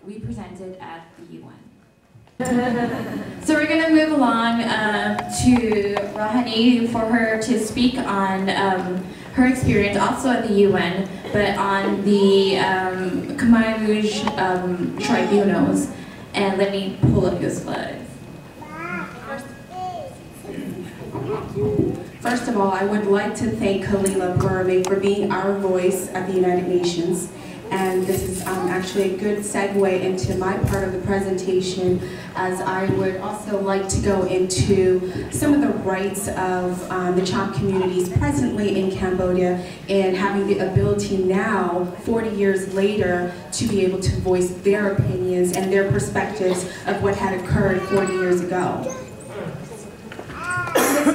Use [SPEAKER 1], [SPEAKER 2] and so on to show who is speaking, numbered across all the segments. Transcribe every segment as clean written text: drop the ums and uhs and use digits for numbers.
[SPEAKER 1] we presented at the UN. So we're going to move along to Rohany for her to speak on her experience also at the UN, but on the Khmer Rouge tribunals. And let me pull up your slides.
[SPEAKER 2] First of all, I would like to thank Kalila Burley for being our voice at the United Nations. And this is actually a good segue into my part of the presentation, as I would also like to go into some of the rights of the Champa communities presently in Cambodia and having the ability now, 40 years later, to be able to voice their opinions and their perspectives of what had occurred 40 years ago.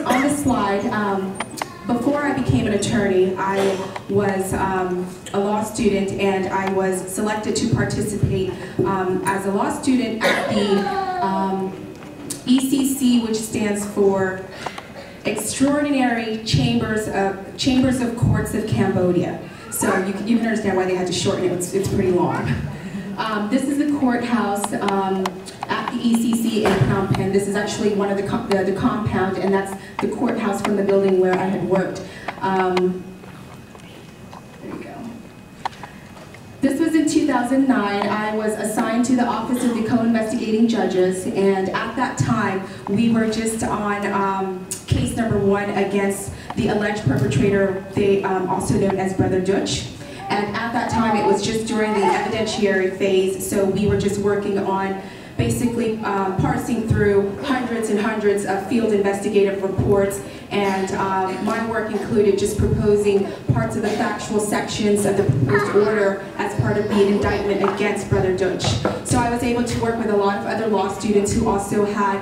[SPEAKER 2] On this slide, before I became an attorney, I was a law student, and I was selected to participate as a law student at the ECC, which stands for Extraordinary Chambers of Courts of Cambodia. So you can understand why they had to shorten it. It's pretty long. This is the courthouse at the ECC in Phnom Penh. This is actually one of the compound, and that's the courthouse from the building where I had worked. There you go. This was in 2009. I was assigned to the Office of the Co-Investigating Judges, and at that time, we were just on case number 1 against the alleged perpetrator, they also known as Brother Dutch. And at that time, it was just during the evidentiary phase, so we were just working on basically parsing through hundreds and hundreds of field investigative reports, and my work included just proposing parts of the factual sections of the proposed order as part of the indictment against Brother Dutch. So I was able to work with a lot of other law students who also had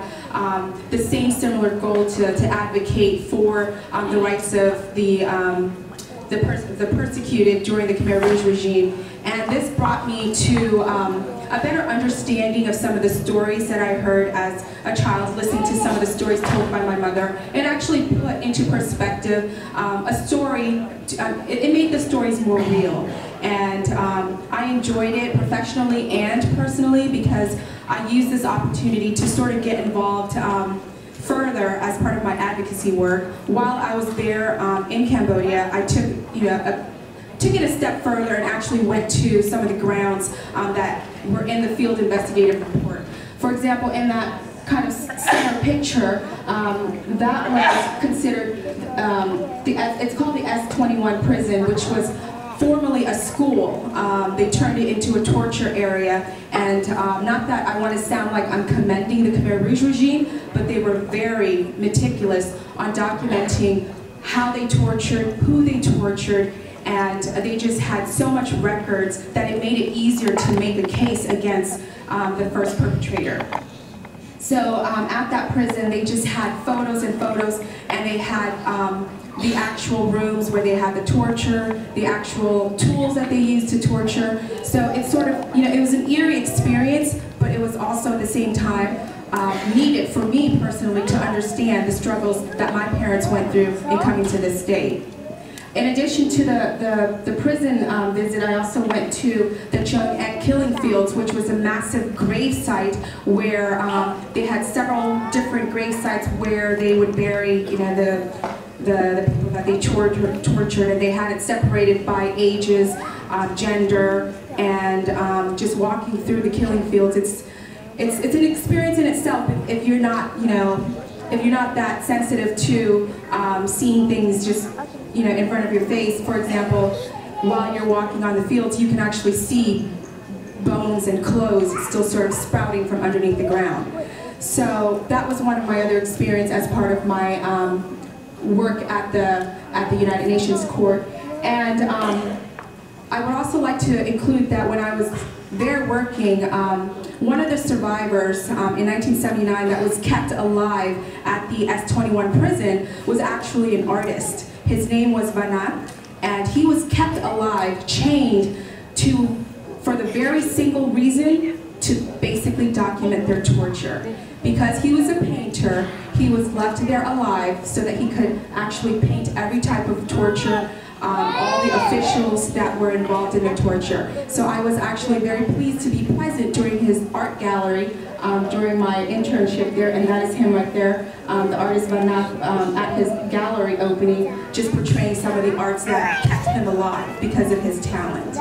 [SPEAKER 2] the same similar goal to advocate for the rights of the persecuted during the Khmer Rouge regime. And this brought me to a better understanding of some of the stories that I heard as a child, listening to some of the stories told by my mother, and actually put into perspective a story. It made the stories more real. And I enjoyed it professionally and personally, because I used this opportunity to sort of get involved further as part of my advocacy work. While I was there in Cambodia, I took it a step further and actually went to some of the grounds that were in the field investigative report. For example, in that kind of center picture, that was considered, it's called the S21 prison, which was formerly a school. They turned it into a torture area, and not that I want to sound like I'm commending the Khmer Rouge regime, but they were very meticulous on documenting how they tortured, who they tortured, and they just had so much records that it made it easier to make a case against the first perpetrator. So at that prison, they just had photos and photos, and they had the actual rooms where they had the torture, the actual tools that they used to torture. So it's sort of, it was an eerie experience, but it was also at the same time needed for me personally to understand the struggles that my parents went through in coming to this state. In addition to the prison visit, I also went to the Chung Ek killing fields, which was a massive grave site where they had several different grave sites where they would bury, the people that they tortured, and they had it separated by ages, gender, and just walking through the killing fields. It's an experience in itself if you're not, if you're not that sensitive to seeing things just, in front of your face. For example, while you're walking on the fields, you can actually see bones and clothes still sort of sprouting from underneath the ground. So that was one of my other experiences as part of my work at the United Nations Court. And I would also like to include that when I was there working, one of the survivors in 1979 that was kept alive at the S21 prison was actually an artist. His name was Vanat, and he was kept alive, chained for the very single reason to basically document their torture. Because he was a painter, he was left there alive so that he could actually paint every type of torture, all the officials that were involved in the torture. So I was actually very pleased to be present during art gallery during my internship there, and that is him right there, the artist Van at his gallery opening, just portraying some of the arts that kept him alive because of his talent.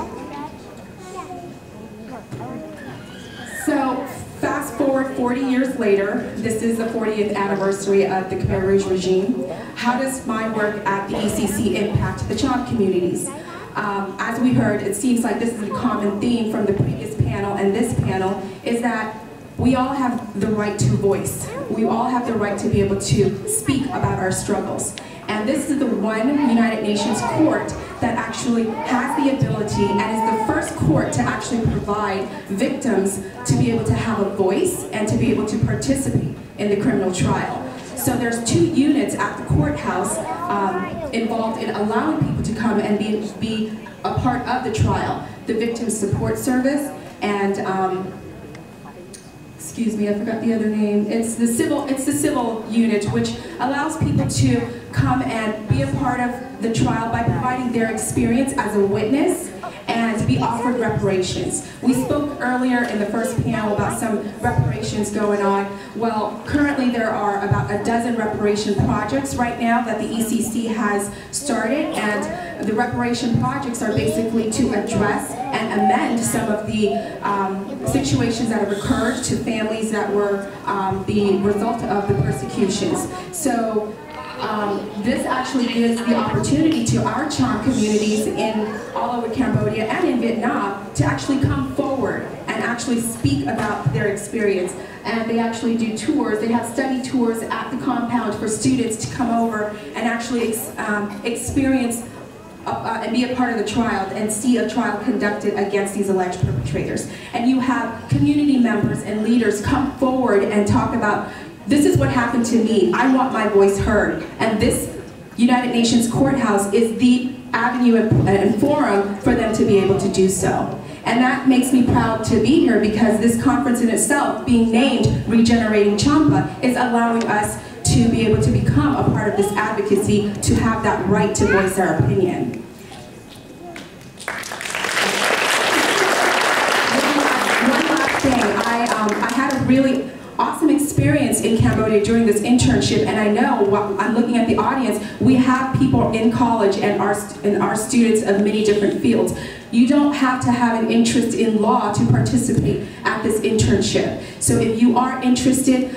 [SPEAKER 2] So, fast forward 40 years later, this is the 40th anniversary of the Khmer Rouge regime. How does my work at the ECC impact the Champa communities? As we heard, it seems like this is a common theme from the previous panel and this panel, is that we all have the right to voice. We all have the right to be able to speak about our struggles. And this is the one United Nations court that actually has the ability and is the first court to actually provide victims to be able to have a voice and to be able to participate in the criminal trial. So there's 2 units at the courthouse involved in allowing people to come and be a part of the trial. The Victim Support Service and excuse me, I forgot the other name. It's the civil unit, which allows people to come and be a part of the trial by providing their experience as a witness and be offered reparations. We spoke earlier in the first panel about some reparations going on. Well, currently there are about a dozen reparation projects right now that the ECC has started, and the reparation projects are basically to address and amend some of the situations that have occurred to families that were the result of the persecutions. So this actually gives the opportunity to our Champa communities in all over Cambodia and in Vietnam to actually come forward and actually speak about their experience. And they actually do tours. They have study tours at the compound for students to come over and actually experience and be a part of the trial and see a trial conducted against these alleged perpetrators. And you have community members and leaders come forward and talk about, this is what happened to me, I want my voice heard. And this United Nations courthouse is the avenue and forum for them to be able to do so. And that makes me proud to be here, because this conference in itself, being named Regenerating Champa, is allowing us to be able to become a part of this advocacy, to have that right to voice our opinion. One last thing, I had a really awesome experience in Cambodia during this internship, and I know, I'm looking at the audience, we have people in college and our students of many different fields. You don't have to have an interest in law to participate at this internship. So if you are interested,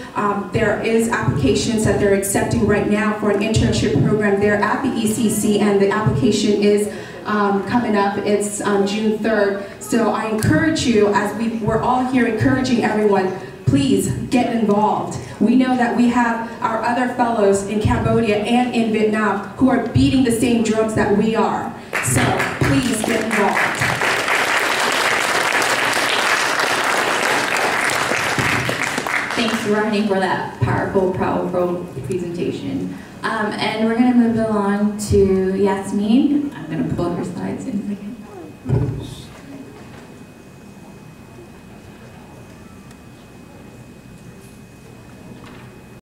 [SPEAKER 2] there is applications that they're accepting right now for an internship program there at the ECC, and the application is coming up. It's June 3rd. So I encourage you, as we're all here encouraging everyone, please get involved. We know that we have our other fellows in Cambodia and in Vietnam who are beating the same drums that we are. So please get involved.
[SPEAKER 1] Thanks, Rohany, for that powerful presentation. And we're going to move along to Yasmin. I'm going to pull up her slides in a second.